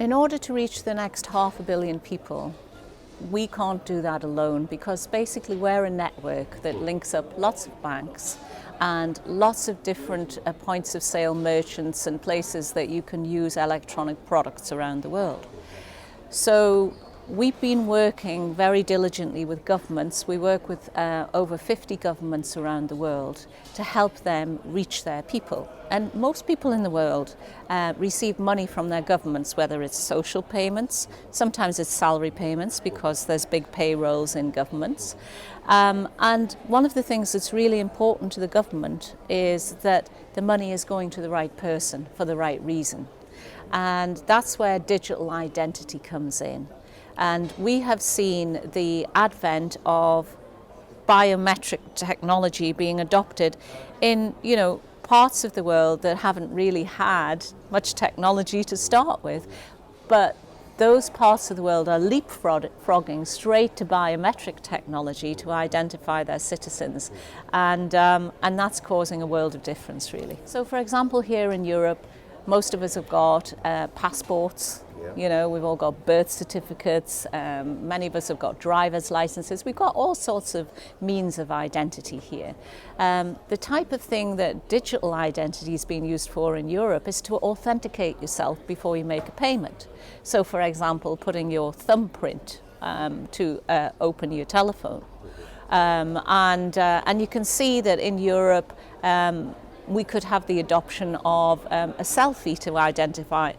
In order to reach the next 500 million people, we can't do that alone, because basically we're a network that links up lots of banks and lots of different points of sale merchants and places that you can use electronic products around the world. So we've been working very diligently with governments. We work with over 50 governments around the world to help them reach their people. And most people in the world receive money from their governments, whether it's social payments, sometimes it's salary payments because there's big payrolls in governments. And one of the things that's really important to the government is that the money is going to the right person for the right reason. And that's where digital identity comes in. And we have seen the advent of biometric technology being adopted in, parts of the world that haven't really had much technology to start with. But those parts of the world are leapfrogging straight to biometric technology to identify their citizens. And that's causing a world of difference, really. So, for example, here in Europe, most of us have got passports. We've all got birth certificates. Many of us have got driver's licenses. We've got all sorts of means of identity here. The type of thing that digital identity is being used for in Europe is to authenticate yourself before you make a payment. So, for example, putting your thumbprint to open your telephone. And you can see that in Europe, we could have the adoption of a selfie to identify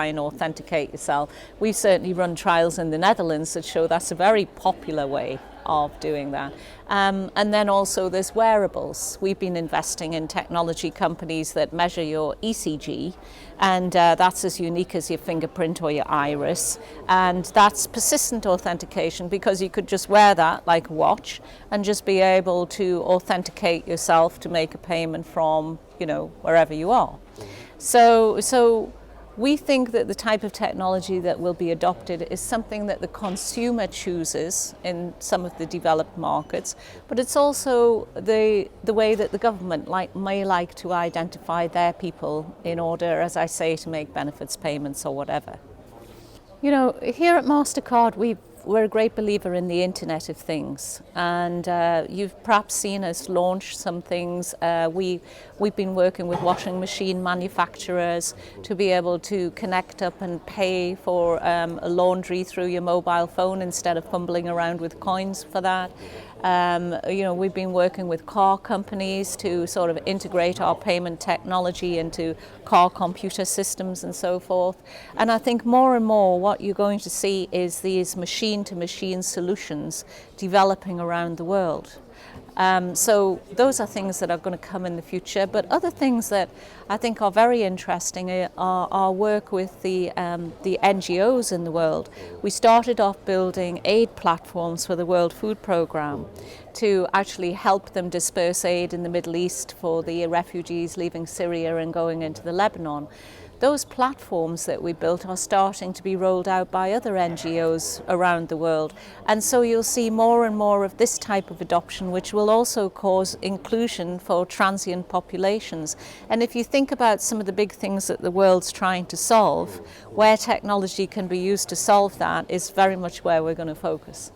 and authenticate yourself. We've certainly run trials in the Netherlands that show that's a very popular way of doing that. And then also there's wearables. We've been investing in technology companies that measure your ECG, and that's as unique as your fingerprint or your iris. And that's persistent authentication, because you could just wear that like a watch and just be able to authenticate yourself to make a payment from, wherever you are. So we think that the type of technology that will be adopted is something that the consumer chooses in some of the developed markets, but it's also the way that the government may like to identify their people in order, as I say, to make benefits payments or whatever. Here at MasterCard, we're a great believer in the Internet of Things, and you've perhaps seen us launch some things. We've been working with washing machine manufacturers to be able to connect up and pay for a laundry through your mobile phone instead of fumbling around with coins for that. We've been working with car companies to sort of integrate our payment technology into car computer systems and so forth. And I think more and more what you're going to see is these machine-to-machine solutions developing around the world. So those are things that are going to come in the future. But other things that I think are very interesting are our work with the NGOs in the world. We started off building aid platforms for the World Food Programme to actually help them disperse aid in the Middle East for the refugees leaving Syria and going into the Lebanon. Those platforms that we built are starting to be rolled out by other NGOs around the world. And so you'll see more and more of this type of adoption, which will also cause inclusion for transient populations. And if you think about some of the big things that the world's trying to solve, where technology can be used to solve that is very much where we're going to focus.